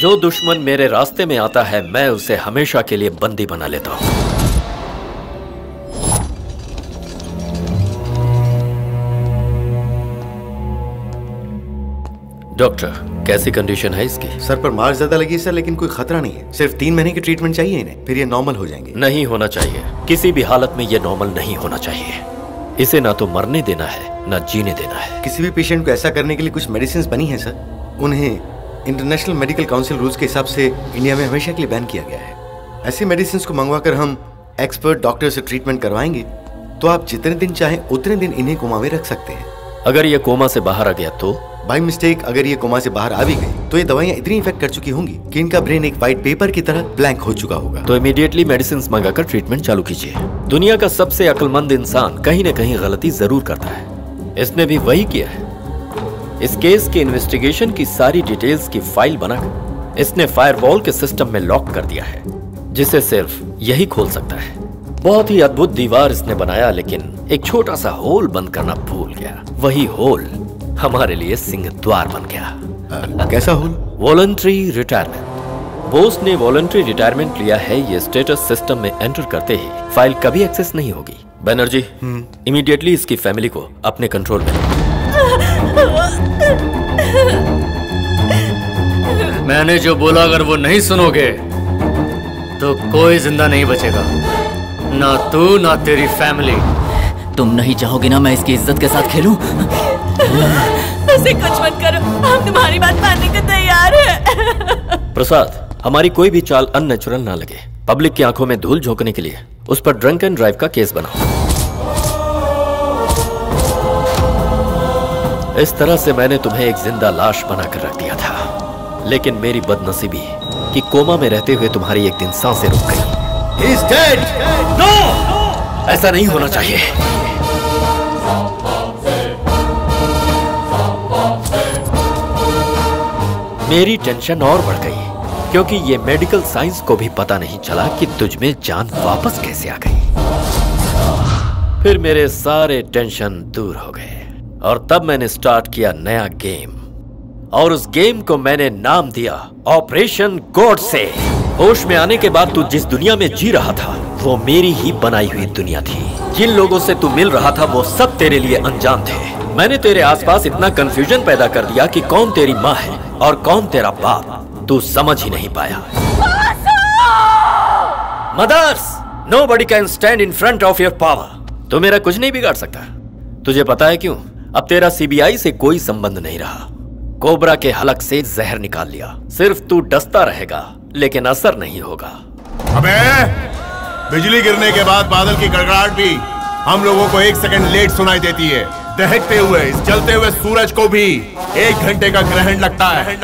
जो दुश्मन मेरे रास्ते में आता है मैं उसे हमेशा के लिए बंदी बना लेता हूं। डॉक्टर, कैसी कंडीशन है इसकी? सर पर मार ज्यादा लगी है सर, लेकिन कोई खतरा नहीं है। सिर्फ 3 महीने की ट्रीटमेंट चाहिए इन्हें, फिर ये नॉर्मल हो जाएंगे। नहीं होना चाहिए, किसी भी हालत में ये नॉर्मल नहीं होना चाहिए। इसे ना तो मरने देना है ना जीने देना है। किसी भी पेशेंट को ऐसा करने के लिए कुछ मेडिसिन बनी है सर। उन्हें इंटरनेशनल मेडिकल काउंसिल रूल्स के हिसाब से इंडिया में हमेशा के लिए बैन किया गया है। ऐसी मेडिसिन को मंगवाकर हम एक्सपर्ट डॉक्टर से ट्रीटमेंट करवाएंगे तो आप जितने दिन चाहें उतने दिन इन्हें कोमा में रख सकते हैं। अगर ये कोमा से बाहर आ गया तो? बाय मिस्टेक अगर ये कोमा से बाहर आ भी गई तो ये दवाइयां इतनी इफेक्ट कर चुकी होंगी कि इनका ब्रेन एक व्हाइट पेपर की तरह ब्लैंक हो चुका होगा। तो इमीडिएटली मेडिसिन मंगाकर ट्रीटमेंट चालू कीजिए। दुनिया का सबसे अक्लमंद इंसान कहीं न कहीं गलती जरूर करता है। इसने भी वही किया है। इस केस की इन्वेस्टिगेशन की सारी डिटेल्स की फाइल बनाकर इसने फायरवॉल के सिस्टम में लॉक कर दिया है, जिसे सिर्फ यही खोल सकता है। बहुत ही अद्भुत दीवार इसने बनाया, लेकिन एक छोटा सा होल बंद करना भूल गया। वही होल हमारे लिए सिंह द्वार बन गया। कैसा होल? Voluntary retirement. बोस ने वॉलंटरी रिटायरमेंट लिया है। ये स्टेटस सिस्टम में एंटर करते ही फाइल कभी एक्सेस नहीं होगी। बैनर्जी, इमीडिएटली इसकी फैमिली को अपने कंट्रोल में। मैंने जो बोला अगर वो नहीं सुनोगे तो कोई जिंदा नहीं बचेगा, ना तू ना तेरी फैमिली। तुम नहीं चाहोगे ना मैं इसकी इज्जत के साथ खेलूं? उसे कुछ मत करो, हम तुम्हारी बात मानने को तैयार हैं। प्रसाद, हमारी कोई भी चाल अननेचुरल ना लगे। पब्लिक की आंखों में धूल झोंकने के लिए उस पर ड्रंक एंड ड्राइव का केस बनाओ। इस तरह से मैंने तुम्हें एक जिंदा लाश बनाकर रख दिया था, लेकिन मेरी बदनसीबी कि कोमा में रहते हुए तुम्हारी एक दिन सांसें रुक गई। He is dead! No! ऐसा नहीं होना चाहिए। मेरी टेंशन और बढ़ गई क्योंकि ये मेडिकल साइंस को भी पता नहीं चला कि तुझ में जान वापस कैसे आ गई। फिर मेरे सारे टेंशन दूर हो गए और तब मैंने स्टार्ट किया नया गेम, और उस गेम को मैंने नाम दिया ऑपरेशन गॉडसे। होश में आने के बाद तू जिस दुनिया में जी रहा था वो मेरी ही बनाई हुई दुनिया थी। जिन लोगों से तू मिल रहा था वो सब तेरे लिए अनजान थे। मैंने तेरे आसपास इतना कंफ्यूजन पैदा कर दिया कि कौन तेरी माँ है और कौन तेरा बाप, तू समझ ही नहीं पाया। Mothers, nobody can stand in front of your power. तू मेरा कुछ नहीं बिगाड़ सकता। तुझे पता है क्यों? अब तेरा सीबीआई से कोई संबंध नहीं रहा। कोबरा के हलक से जहर निकाल लिया। सिर्फ तू डसता रहेगा लेकिन असर नहीं होगा। अबे, बिजली गिरने के बाद बादल की गड़गड़ाहट भी हम लोगों को 1 सेकंड लेट सुनाई देती है। दहकते हुए इस जलते हुए सूरज को भी 1 घंटे का ग्रहण लगता है।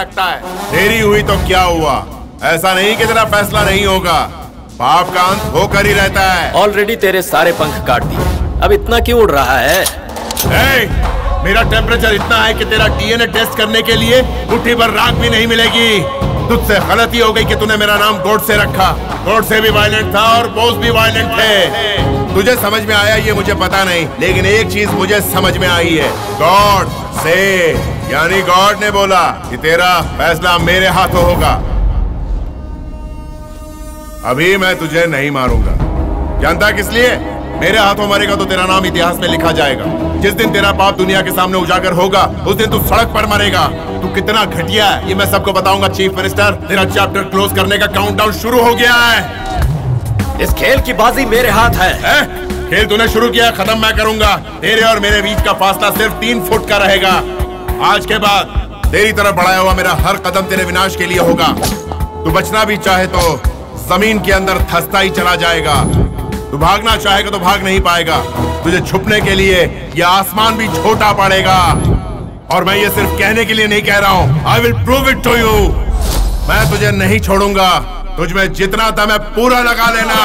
देरी हुई तो क्या हुआ? ऐसा नहीं कि तेरा फैसला नहीं होगा, पाप का अंत होकर ही रहता है। ऑलरेडी तेरे सारे पंख काट दिए, अब इतना क्यों उड़ रहा है? मेरा टेम्परेचर इतना है कि तेरा डीएनए टेस्ट करने के लिए मुट्ठी भर राख भी नहीं मिलेगी। तुझसे गलती हो गई कि तूने मेरा नाम गॉडसे रखा। गॉडसे भी वायलेंट था और बोस भी वायलेंट थे। तुझे समझ में आया ये मुझे पता नहीं, लेकिन एक चीज मुझे समझ में आई है। गॉड से यानी गॉड ने बोला कि तेरा फैसला मेरे हाथों होगा। अभी मैं तुझे नहीं मारूंगा। जानता किस लिए? मेरे हाथों मरेगा तो तेरा नाम इतिहास में लिखा जाएगा। जिस दिन तेरा बाप दुनिया के सामने उजागर होगा उस दिन तू सड़क पर मरेगा। तू कितना घटिया है ये मैं सबको बताऊंगा चीफ मिनिस्टर। तेरा चैप्टर क्लोज करने का काउंटडाउन शुरू हो गया है। इस खेल की बाजी मेरे हाथ है। खेल तूने शुरू किया, खत्म मैं करूंगा। तेरे और मेरे बीच का फासला सिर्फ 3 फुट का रहेगा। आज के बाद तेरी तरफ बढ़ाया हुआ मेरा हर कदम तेरे विनाश के लिए होगा। तू बचना भी चाहे तो जमीन के अंदर धंसता ही चला जाएगा। तू भागना चाहेगा तो भाग नहीं पाएगा। तुझे छुपने के लिए ये आसमान भी छोटा पड़ेगा। और मैं ये सिर्फ कहने के लिए नहीं कह रहा हूं, I will prove it to you. मैं तुझे नहीं छोड़ूंगा। तुझ में जितना दम है पूरा लगा लेना।